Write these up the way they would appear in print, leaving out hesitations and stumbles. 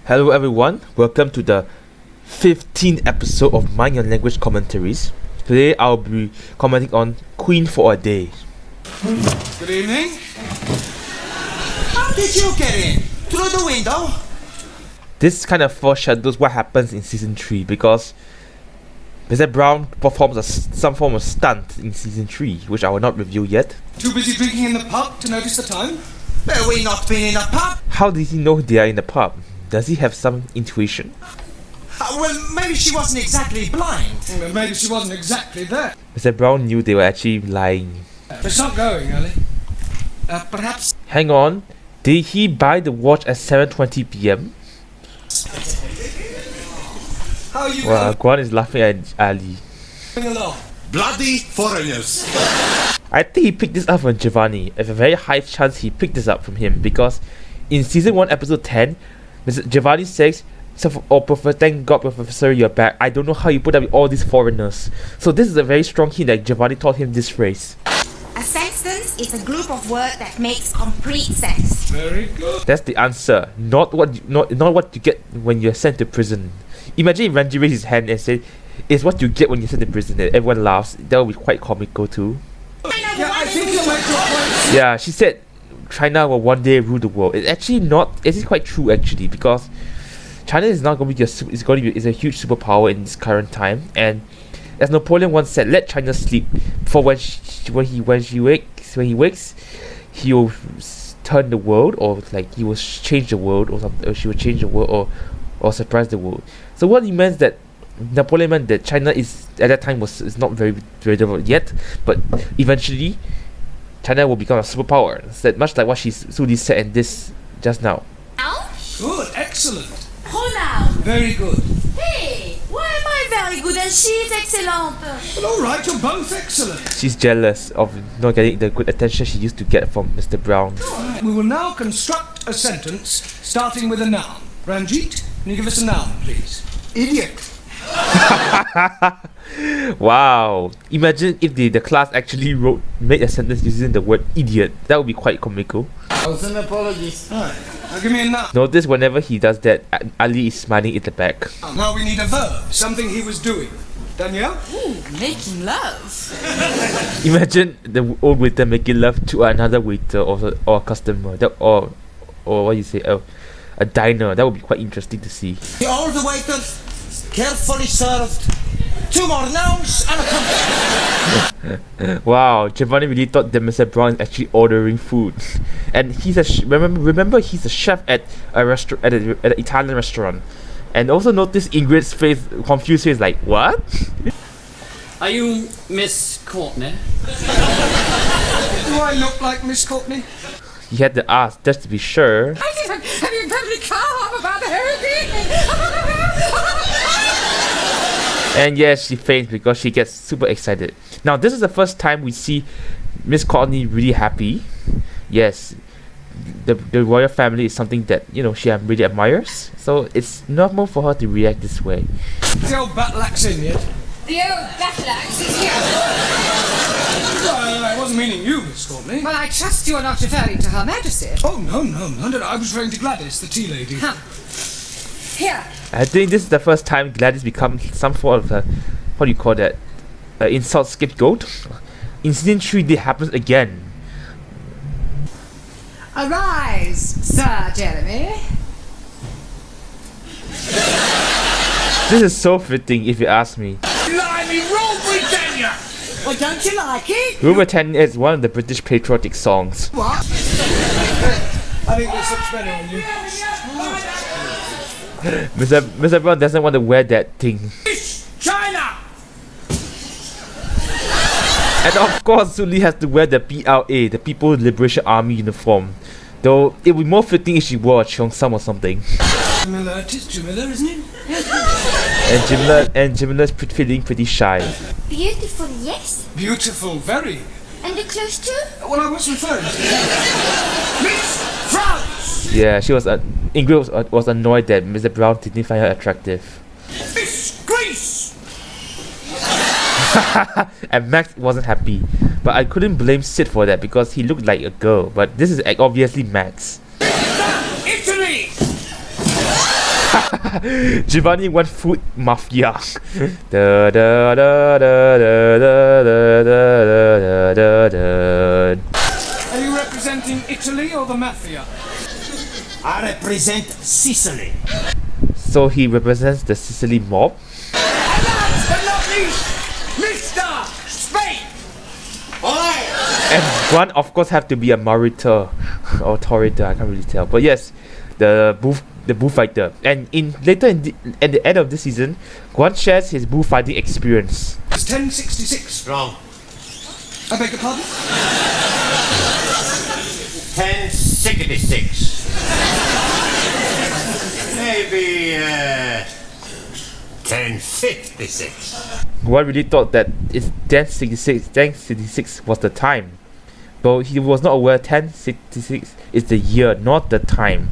Hello everyone, welcome to the 15th episode of Mind Your Language Commentaries. Today I'll be commenting on Queen for a Day. Good evening. How did you get in? Through the window? This kind of foreshadows what happens in Season 3 because Mr. Brown performs some form of stunt in Season 3, which I will not reveal yet. Too busy drinking in the pub to notice the time? We not been in a pub? How did he know they are in the pub? Does he have some intuition? Well, maybe she wasn't exactly blind. Maybe she wasn't exactly there. Mr. Brown knew they were actually lying. It's not going, Ellie. Perhaps... Hang on, did he buy the watch at 7:20 p.m? How are you Well, Guan is laughing at Ali. going along? Bloody foreigners! I think he picked this up from Giovanni. There's a very high chance he picked this up from him because in Season 1, Episode 10, Mr. Giovanni says, thank God, Professor, you're back. I don't know how you put up with all these foreigners. So this is a very strong hint that Giovanni taught him this phrase. A sentence is a group of words that makes complete sense. Very good. That's the answer. Not what you get when you're sent to prison. Imagine if Ranji raised his hand and said, it's what you get when you're sent to prison, and everyone laughs. That would be quite comical too. Yeah, I think you make your point. Yeah, she said China will one day rule the world. It's actually not. It's quite true actually, because China is not going to be it's a huge superpower in this current time. And as Napoleon once said, let China sleep. For when he wakes, he will turn the world, or like he will change the world, or something, or she will change the world, or surprise the world. So what he meant that Napoleon meant that China is at that time is not very developed yet, but eventually China will become a superpower. That much like what Suli said in this just now. Good, excellent. Hold on. Very good. Hey, why am I very good and she's excellent? Well, all right, you're both excellent. She's jealous of not getting the good attention she used to get from Mr. Brown. We will now construct a sentence starting with a noun. Ranjit, can you give us a noun, please? Idiot. Wow! Imagine if the class actually made a sentence using the word idiot. That would be quite comical. Thousand apologies. All right, now give me a noun. Notice whenever he does that, Ali is smiling at the back. Now we need a verb, something he was doing. Danielle? Ooh, making love. Imagine the old waiter making love to another waiter or a customer, or what you say, a diner. That would be quite interesting to see. All the waiters carefully served. 2 more nouns and a compliment. Wow, Giovanni really thought that Mr. Brown is actually ordering food, and he's remember he's a chef at a restaurant at an Italian restaurant, and also notice Ingrid's face, confused face, like what? Are you Miss Courtney? Do I look like Miss Courtney? He had to ask just to be sure. Have you perfectly calm about the hurricane? And yes, she faints because she gets super excited. Now, this is the first time we see Miss Courtney really happy. Yes, the royal family is something that, she really admires. So it's normal for her to react this way. The old Batlak's in yet? The old Battleaxe is here. Well, I wasn't meaning you, Miss Courtney. Well, I trust you are not referring to Her Majesty. Oh, no. I was referring to Gladys, the tea lady. Huh. Here. I think this is the first time Gladys becomes some form of what do you call that? Insult scapegoat. In Season 3, this happens again. Arise, Sir Jeremy. This is so fitting, if you ask me. Blimey, Rule Britannia! Well, don't you like it? Rule Britannia is one of the British patriotic songs. What? I think this looks better on you. Mr. Brown doesn't want to wear that thing. China! And of course, Suli has to wear the PLA, the People's Liberation Army uniform. Though it would be more fitting if she wore a cheongsam or something. Jamila, it is Jamila, isn't it? And Jamila's feeling pretty shy. Beautiful, yes. Beautiful, very. And the clothes too? Well, I was referring to Miss France! Yeah, Ingrid was annoyed that Mr. Brown didn't find her attractive. Miss Greece! And Max wasn't happy, but I couldn't blame Sid for that because he looked like a girl, but this is obviously Max. Italy! Giovanni went food mafia. Da, da, da, da, da, da, da, da, da, da. Are you representing Italy or the mafia? I represent Sicily. So he represents the Sicily mob. And last but not least, Mr. Spain! And one, of course, have to be a Marita or Torita. I can't really tell. But yes, the bullfighter. And at the end of this season, Guan shares his bullfighting experience. It's 1066. Wrong. I beg your pardon? 1066. Maybe 1056. Guan really thought that it's 1066 was the time. But he was not aware 1066 is the year, not the time.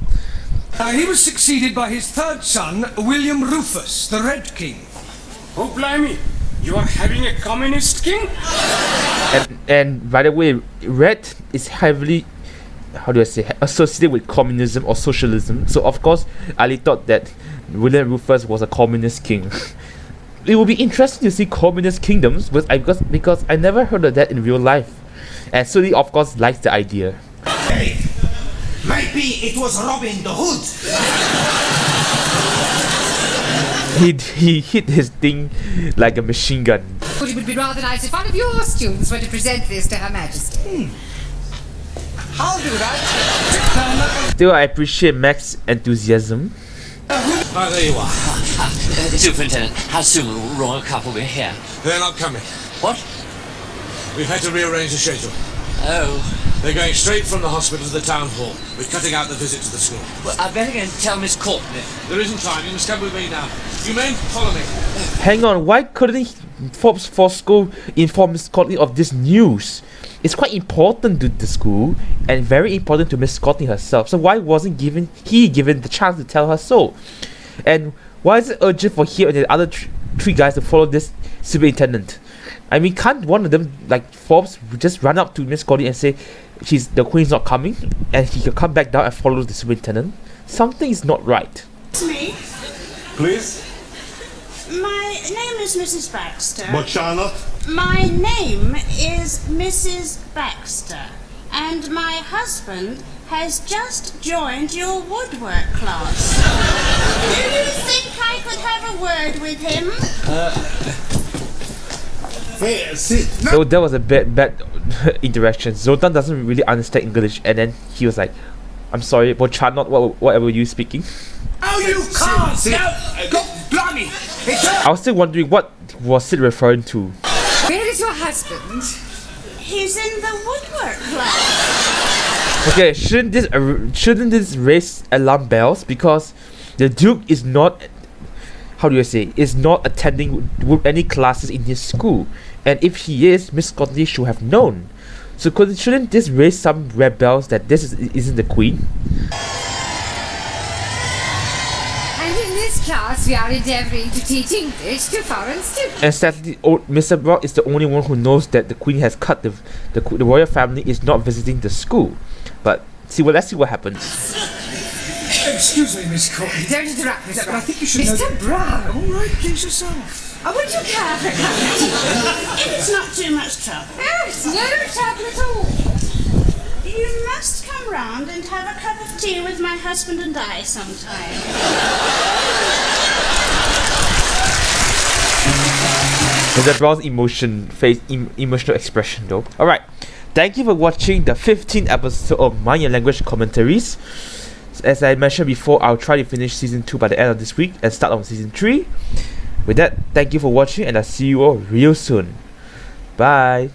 He was succeeded by his third son, William Rufus, the Red King. Oh, blimey! You are having a communist king? And by the way, red is heavily, how do I say, associated with communism or socialism. So of course, Ali thought that William Rufus was a communist king. It would be interesting to see communist kingdoms, because I never heard of that in real life. And Sully, of course, likes the idea. Hey, maybe it was Robin the Hood. He hit his thing like a machine gun. But it would be rather nice if one of your students were to present this to Her Majesty. I'll do that. Still, I appreciate Max's enthusiasm. Ah, there you are. Superintendent, how soon will royal couple be here? They're not coming. What? We've had to rearrange the schedule. Oh, They're going straight from the hospital to the town hall. We're cutting out the visit to the school. well, I better go and tell Miss Courtney. There isn't time. You must come with me now. You men, follow me. Hang on, why couldn't Forbes for school inform Miss Courtney of this news? It's quite important to the school and very important to Miss Courtney herself. So why wasn't he given the chance to tell her so? And why is it urgent for him and the other three guys to follow this superintendent? I mean, can't one of them, like Forbes, just run up to Miss Courtney and say the queen's not coming, and he can come back down and follow the superintendent? Something is not right. It's me. Please. My name is Mrs. Baxter. But Charlotte? My name is Mrs. Baxter. And my husband has just joined your woodwork class. Do you think I could have a word with him? Hey, sit. So that was a bad interaction. Zoltan doesn't really understand English, and then he was like, "I'm sorry, but Charlotte, what were you speaking?" Oh, you can't! No! Go, blimey! I was still wondering what was Sid referring to. Where is your husband? He's in the woodwork class. Okay, shouldn't this raise alarm bells, because the Duke is not, how do I say, is not attending any classes in his school, and if he is, Miss Courtney should have known. So shouldn't this raise some red bells that this isn't the Queen? And in this class, we are endeavouring to teach English to foreign students. And sadly, Mr. Brock is the only one who knows that the Queen has cut the royal family is not visiting the school. But let's see what happens. Excuse me, Miss Courtney. Don't interrupt, Mr. But I Brown. think you should know... Mr. Brown! All right, please yourself. Would you care for a cup of tea? It's not too much trouble. Oh, it's no trouble at all. You must come round and have a cup of tea with my husband and I sometime. Mr. Brown's emotional expression though. Alright, thank you for watching the 15th episode of Mind Your Language Commentaries. As I mentioned before, I'll try to finish season 2 by the end of this week and start on season 3. With that, thank you for watching, and I'll see you all real soon. Bye.